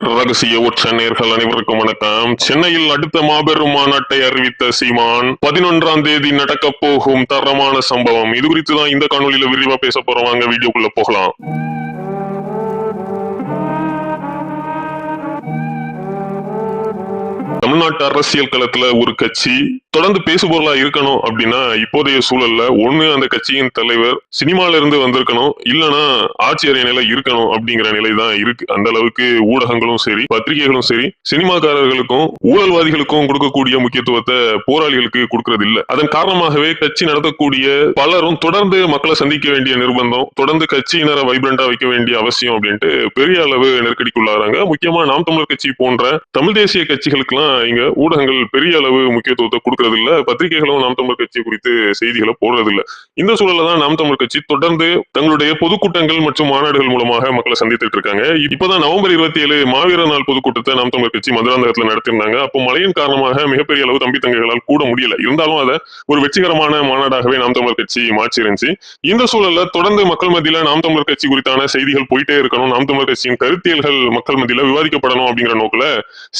ரகசிய உச்ச நேர்கள் அனைவருக்கும் வணக்கம். சென்னையில் அடுத்த மாபெரும் மாநாட்டை அறிவித்த சீமான் 11ஆம் தேதி நடக்க போகும் தரமான சம்பவம். இது குறித்து தான் இந்த காணொலியில விரிவா பேச போறோம். வாங்க வீடியோக்குள்ள போகலாம். தமிழ்நாட்டு அரசியல் களத்துல ஒரு கட்சி தொடர்ந்து பேசுபொருளா இருக்கணும் அப்படின்னா இப்போதைய சூழல்ல ஒண்ணு அந்த கட்சியின் தலைவர் சினிமால இருந்து வந்திருக்கணும், இல்லனா ஆட்சி அறையில இருக்கணும் அப்படிங்கிற நிலை தான் இருக்கு. அந்த அளவுக்கு ஊடகங்களும் சரி, பத்திரிகைகளும் சரி, சினிமாக்காரர்களுக்கும் ஊழல்வாதிகளுக்கும் கொடுக்கக்கூடிய முக்கியத்துவத்தை போராளிகளுக்கு கொடுக்கறது இல்ல. அதன் காரணமாகவே கட்சி நடத்தக்கூடிய பலரும் தொடர்ந்து மக்களை சந்திக்க வேண்டிய நிர்பந்தம், தொடர்ந்து கட்சியினரை வைப்ரண்டா வைக்க வேண்டிய அவசியம் அப்படின்ட்டு பெரிய அளவு நெருக்கடிக்குள்ளாராங்க. முக்கியமா நாம் தமிழர் கட்சி போன்ற தமிழ் தேசிய கட்சிகளுக்கெல்லாம் இங்க ஊடகங்கள் பெரிய அளவு முக்கியத்துவத்தை கொடுக்கறது இல்ல. பத்திரிகைகளும் நாம் தமிழர் கட்சி குறித்து செய்திகளை போடுறது இல்ல. இந்த சூழல்ல தான் நாம் தமிழர் கட்சி தொடர்ந்து தங்களுடைய பொதுக்கூட்டங்கள் மற்றும் மாநாடுகள் மூலமாக மக்களை சந்தித்துட்டு இருக்காங்க. இப்பதான் நவம்பர் 27 மாவீரர் நாள் பொதுக்கூட்டத்தை நாம் தமிழர் கட்சி மதுராந்தகத்துல நடத்திருந்தாங்க. அப்போ மழையின் காரணமாக மிகப்பெரிய அளவு தம்பி தங்கைகளால் கூட முடியல. இருந்தாலும் அதை ஒரு வெற்றிகரமான மாநாடாகவே நாம் தமிழர் கட்சி மாற்றி இருந்துச்சு. இந்த சூழல்ல தொடர்ந்து மக்கள் மத்தியில நாம் தமிழர் கட்சி குறித்தான செய்திகள் போயிட்டே இருக்கணும், நாம் தமிழர் கட்சியின் கருத்தியல்கள் மக்கள் மத்தியில விவாதிக்கப்படணும் அப்படிங்கிற நோக்கில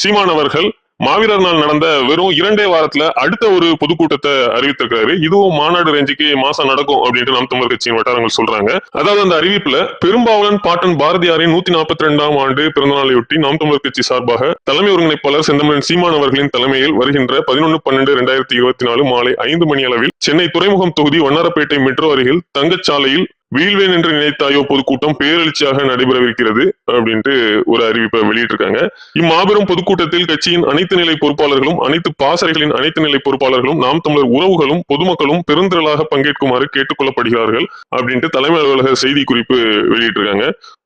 சீமான் அவர்கள் மாவீரர் நாள் நடந்த வெறும் 2 வாரத்துல அடுத்த ஒரு பொதுக்கூட்டத்தை அறிவித்திருக்காரு. இதுவும் மாநாடு ரேஞ்சுக்கு மாசம் நடக்கும் அப்படின்ட்டு நாம் தமிழர் கட்சியின் வட்டாரங்கள் சொல்றாங்க. அதாவது அந்த அறிவிப்புல பெரும்பாவலன் பாட்டன் பாரதியாரின் 142ஆம் ஆண்டு பிறந்தநாளையொட்டி நாம் தமிழர் கட்சி சார்பாக தலைமை ஒருங்கிணைப்பாளர் செந்தமிழன் சீமான் அவர்களின் தலைமையில் வருகின்ற 11/12/2024 மாலை 5 மணி அளவில் சென்னை துறைமுகம் தொகுதி வண்ணாரப்பேட்டை மெட்ரோ அருகில் தங்கச்சாலையில் வீழ்வேன் என்று நினைத்தாயோ பொதுக்கூட்டம் பேரெழுச்சியாக நடைபெறவிருக்கிறது அப்படின்ட்டு ஒரு அறிவிப்பை வெளியிட்டிருக்காங்க. இம்மாபெரும் பொதுக்கூட்டத்தில் கட்சியின் அனைத்து நிலை பொறுப்பாளர்களும், அனைத்து பாசறைகளின் அனைத்து நிலை பொறுப்பாளர்களும், நாம் தமிழர் உறவுகளும், பொதுமக்களும் பெருந்திரளாக பங்கேற்குமாறு கேட்டுக் கொள்ளப்படுகிறார்கள் அப்படின்ட்டு தலைமை அலுவலக செய்தி குறிப்பு வெளியிட்டிருக்காங்க.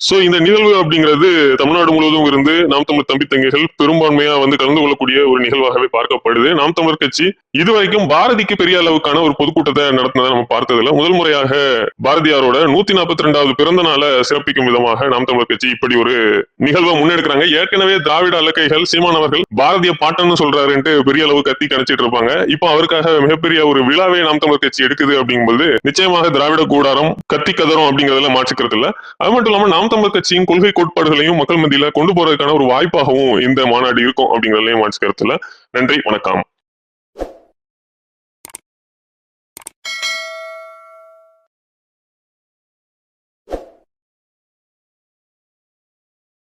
சோ இந்த நிகழ்வு அப்படிங்கிறது தமிழ்நாடு முழுவதும் இருந்து நாம் தமிழர் தம்பி தங்கைகள் பெரும்பான்மையா கலந்து கொள்ளக்கூடிய ஒரு நிகழ்வாகவே பார்க்கப்படுது. நாம் தமிழர் கட்சி இதுவரைக்கும் பாரதிக்கு பெரிய அளவுக்கான ஒரு பொதுக்கூட்டத்தை நடத்தினதை நம்ம பார்த்ததில்ல. முதல் முறையாக பாரதியாரோட 142வது பிறந்த நாளை சிறப்பிக்கும் விதமாக நாம் தமிழர் கட்சி இப்படி ஒரு நிகழ்வை முன்னெடுக்கிறாங்க. ஏற்கனவே திராவிட அலக்கைகள் சீமான் அவர்கள் பாரதிய பாட்டன்னு சொல்றாருன்ட்டு பெரிய அளவு கத்தி கணிச்சிட்டு இருப்பாங்க. இப்போ அவருக்காக மிகப்பெரிய ஒரு விழாவே நாம் தமிழர் கட்சி எடுக்குது அப்படிங்கும்போது நிச்சயமாக திராவிட கூடாரம் கத்தி கதரும் அப்படிங்கறதுல மாற்றிக்கிறது இல்ல. அது மட்டும் இல்லாம நாம் தமிழர் கட்சியின் கொள்கை கோட்பாடுகளையும் மக்கள் மத்தியில கொண்டு போறதுக்கான ஒரு வாய்ப்பாகவும் இந்த மாநாடு இருக்கும் அப்படிங்கறதையும் மாற்றிக்கிறது இல்ல. நன்றி, வணக்கம்.